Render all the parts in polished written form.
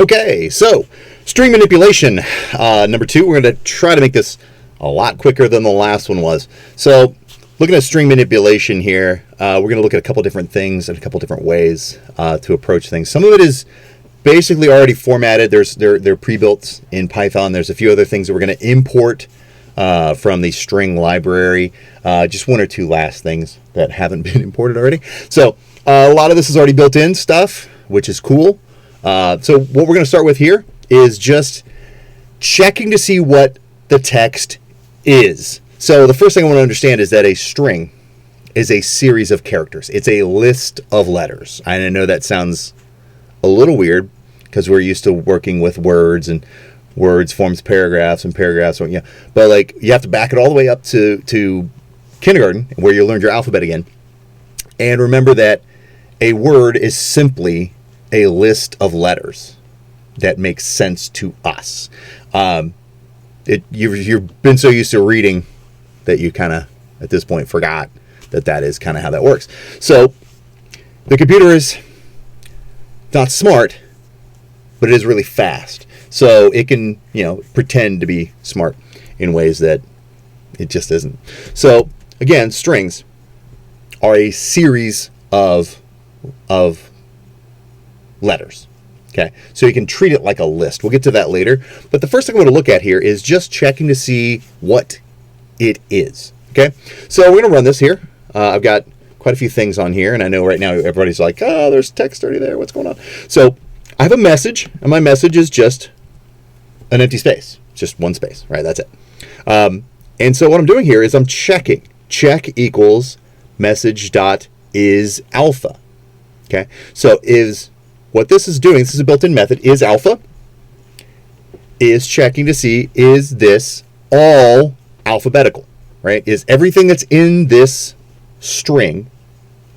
Okay, so string manipulation. Number 2, we're going to try to make this a lot quicker than the last one was. So looking at string manipulation here, we're going to look at a couple different things and a couple different ways to approach things. Some of it is basically already formatted. They're pre-built in Python. There's a few other things that we're going to import from the string library. Just one or two last things that haven't been imported already. So a lot of this is already built in stuff, which is cool. So what we're going to start with here is just checking to see what the text is. So the first thing I want to understand is that a string is a series of characters. It's a list of letters. I know that sounds a little weird because we're used to working with words, and words forms paragraphs, and paragraphs, but like you have to back it all the way up to kindergarten where you learned your alphabet again. And remember that a word is simply a list of letters that makes sense to us. You've been so used to reading that you kind of, at this point, forgot that is kind of how that works. So the computer is not smart, but it is really fast. So it can, pretend to be smart in ways that it just isn't. So again, strings are a series of letters. Okay, so you can treat it like a list. We'll get to that later. But the first thing I'm going to look at here is just checking to see what it is. Okay, so we're going to run this here. I've got quite a few things on here, and I know right now everybody's like, oh, there's text already there. What's going on? So I have a message, and my message is just an empty space. Just one space, right? That's it. And so what I'm doing here is I'm checking. Check equals message dot is alpha. Okay, so what this is doing, this is a built-in method, is alpha, is checking to see, is this all alphabetical, right? Is everything that's in this string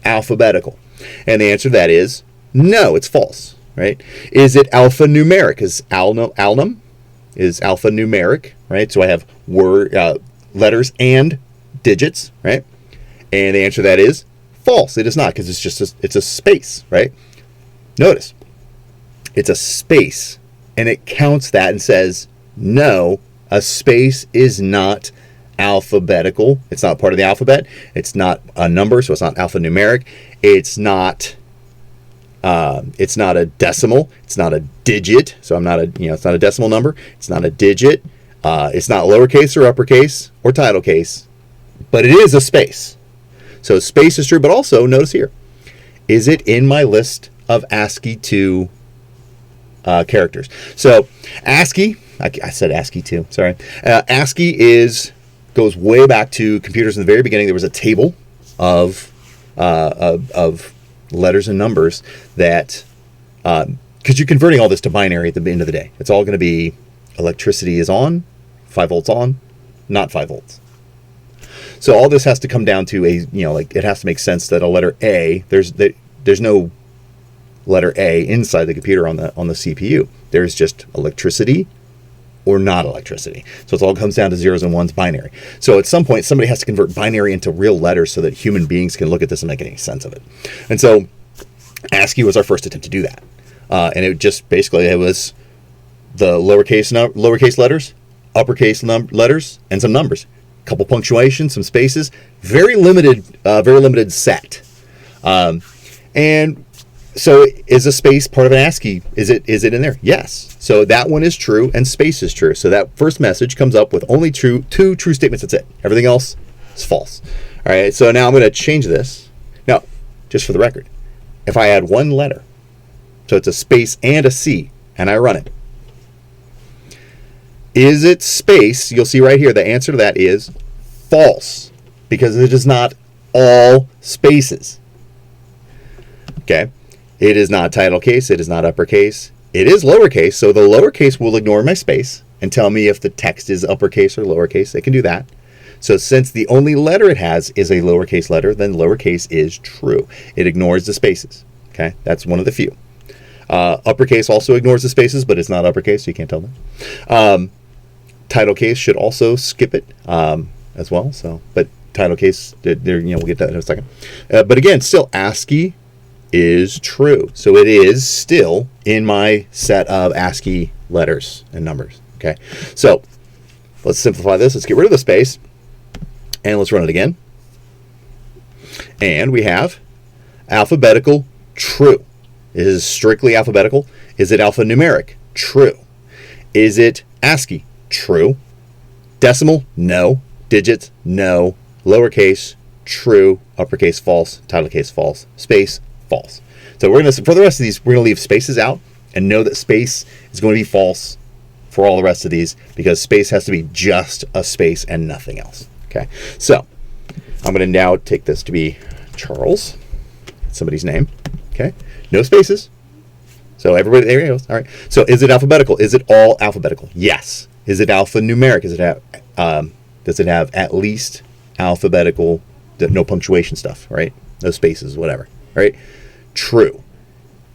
alphabetical? And the answer to that is no, it's false, right? Is it alphanumeric? Is alnum? Is alphanumeric, right? So I have letters and digits, right? And the answer to that is false. It is not, because it's a space, right? Notice, it's a space, and it counts that and says, no, a space is not alphabetical. It's not part of the alphabet. It's not a number, so it's not alphanumeric. It's not a decimal. It's not a digit. So it's not a decimal number. It's not a digit. It's not lowercase or uppercase or title case, but it is a space. So space is true, but also notice here, is it in my list of ASCII 2 characters? So ASCII, I said ASCII 2, sorry. ASCII goes way back to computers in the very beginning. There was a table of letters and numbers that, because you're converting all this to binary at the end of the day. It's all going to be electricity is on, 5 volts on, not 5 volts. So all this has to come down to it has to make sense that a letter A, there's no letter A inside the computer on the CPU. There's just electricity or not electricity. So it all comes down to zeros and ones, binary. So at some point, somebody has to convert binary into real letters so that human beings can look at this and make any sense of it. And so ASCII was our first attempt to do that. And it just basically, it was the lowercase letters, uppercase letters, and some numbers. A couple punctuation, some spaces, very limited set. And so is a space part of an ASCII? Is it in there? Yes. So that one is true and space is true. So that first message comes up with only two true statements. That's it. Everything else is false. All right. So now I'm going to change this. Now, just for the record, if I add one letter, so it's a space and a C, and I run it, is it space? You'll see right here the answer to that is false, because it is not all spaces. Okay. It is not title case. It is not uppercase. It is lowercase. So the lowercase will ignore my space and tell me if the text is uppercase or lowercase. They can do that. So since the only letter it has is a lowercase letter, then lowercase is true. It ignores the spaces. Okay, that's one of the few. Uppercase also ignores the spaces, but it's not uppercase, so you can't tell them. Title case should also skip it as well. So, but title case, we'll get that in a second. But again, still ASCII is true. So it is still in my set of ASCII letters and numbers. Okay, so let's simplify this. Let's get rid of the space and let's run it again. And we have alphabetical, true. It is strictly alphabetical. Is it alphanumeric? True. Is it ASCII? True. Decimal? No. Digits? No. Lowercase? True. Uppercase? False. Title case? False. Space? False. So we're going to, for the rest of these, we're going to leave spaces out and know that space is going to be false for all the rest of these because space has to be just a space and nothing else. Okay. So I'm going to now take this to be Charles, somebody's name. Okay. No spaces. So everybody, there it goes. All right. So is it alphabetical? Is it all alphabetical? Yes. Is it alphanumeric? Does it have at least alphabetical, no punctuation stuff, right? No spaces, whatever, right? True.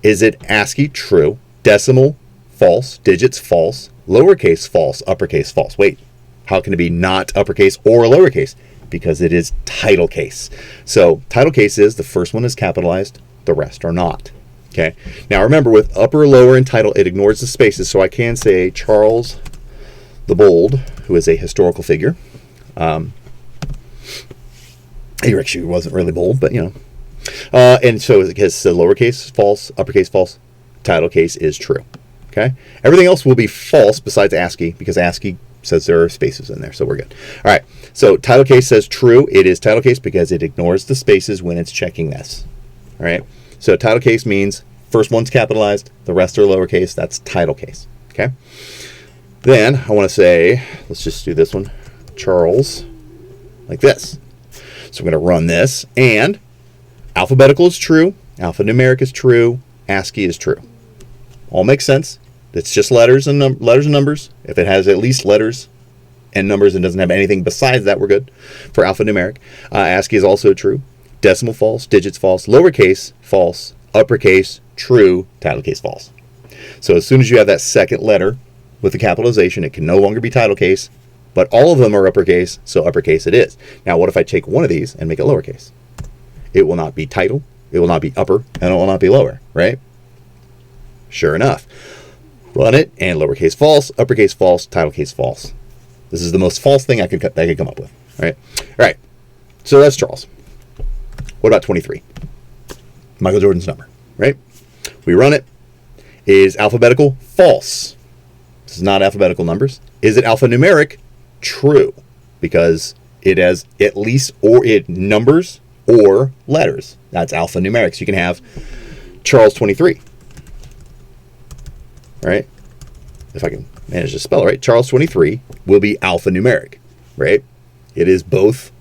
Is it ASCII? True. Decimal? False. Digits? False. Lowercase? False. Uppercase? False. Wait, how can it be not uppercase or lowercase? Because it is title case. So title case is the first one is capitalized, the rest are not. Okay. Now remember, with upper, lower, and title, it ignores the spaces. So I can say Charles the Bold, who is a historical figure. He actually wasn't really bold, but you know. And so it has the lowercase false, uppercase false, title case is true. Okay. Everything else will be false besides ASCII because ASCII says there are spaces in there, so we're good. All right. So title case says true. It is title case because it ignores the spaces when it's checking this. All right. So title case means first one's capitalized, the rest are lowercase. That's title case. Okay. Then I want to say, let's just do this one, Charles, like this. So I'm going to run this, and alphabetical is true, alphanumeric is true, ASCII is true. All makes sense. It's just letters and numbers. If it has at least letters and numbers and doesn't have anything besides that, we're good for alphanumeric. ASCII is also true. Decimal false, digits false, lowercase false, uppercase true, title case false. So as soon as you have that second letter with the capitalization, it can no longer be title case, but all of them are uppercase, so uppercase it is. Now what if I take one of these and make it lowercase? It will not be title, it will not be upper, and it will not be lower, right? Sure enough. Run it, and lowercase false, uppercase false, title case false. This is the most false thing I could come up with, right? All right, so that's Charles. What about 23? Michael Jordan's number, right? We run it. Is alphabetical? False. This is not alphabetical numbers. Is it alphanumeric? True, because it has at least numbers or letters. That's alphanumeric. So you can have Charles 23. Right? If I can manage to spell it right, Charles 23 will be alphanumeric, right? It is both.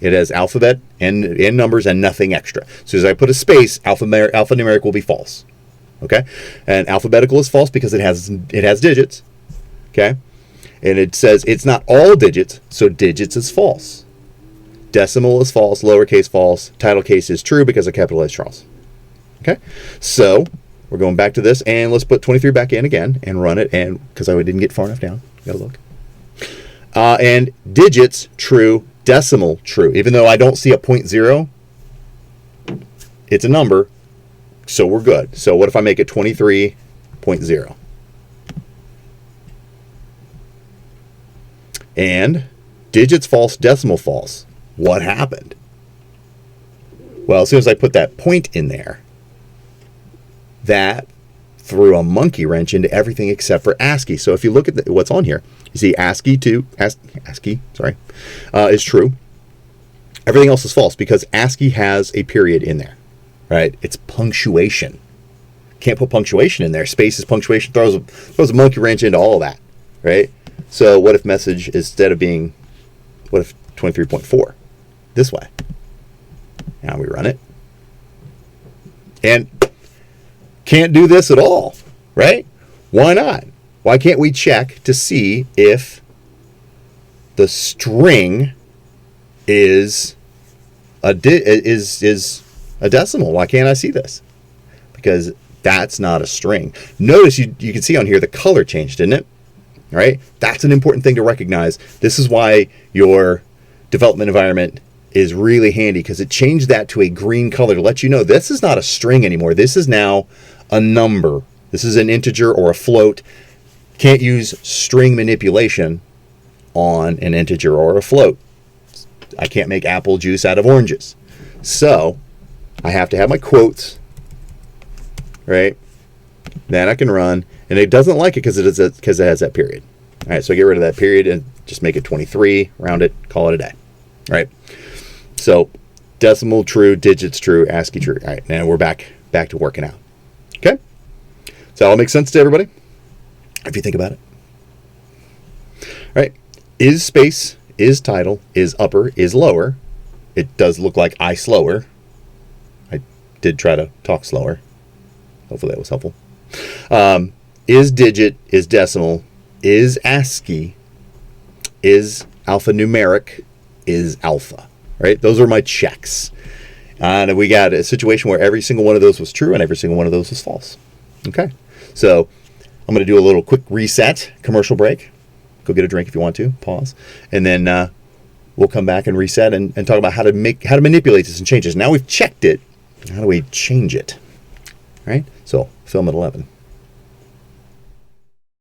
It has alphabet and numbers and nothing extra. So as I put a space, alphanumeric will be false. Okay? And alphabetical is false because it has digits. Okay? And it says it's not all digits, so digits is false. Decimal is false, lowercase false, title case is true because I capitalized Charles. Okay? So we're going back to this, and let's put 23 back in again and run it, and because I didn't get far enough down. Gotta look. And digits, true. Decimal, true. Even though I don't see a 0.0, it's a number, so we're good. So what if I make it 23.0? And digits false, decimal false. What happened? Well, as soon as I put that point in there, that threw a monkey wrench into everything except for ASCII. So if you look at what's on here, you see ASCII is true. Everything else is false because ASCII has a period in there, right? It's punctuation. Can't put punctuation in there. Spaces, punctuation throws a monkey wrench into all of that, right? So what if message instead of being, what if 23.4 this way? Now we run it. And can't do this at all, right? Why not? Why can't we check to see if the string is a decimal? Why can't I see this? Because that's not a string. Notice you can see on here the color changed, didn't it? Right? That's an important thing to recognize. This is why your development environment is really handy because it changed that to a green color to let you know this is not a string anymore. This is now a number. This is an integer or a float. Can't use string manipulation on an integer or a float. I can't make apple juice out of oranges. So I have to have my quotes, right? Then I can run, and it doesn't like it because it has that period. All right, so I get rid of that period and just make it 23, round it, call it a day. All right. So decimal true, digits true, ASCII true. All right, now we're back to working out. Okay? Does that all make sense to everybody? If you think about it. All right. Is space, is title, is upper, is lower. It does look like I slower. I did try to talk slower. Hopefully that was helpful. Is digit, is decimal, is ASCII, is alphanumeric, is alpha. Right? Those are my checks. And we got a situation where every single one of those was true and every single one of those was false. Okay. So I'm going to do a little quick reset, commercial break. Go get a drink if you want to, pause. And then we'll come back and reset and talk about how to manipulate this and change this. Now we've checked it. How do we change it? All right? So film at 11.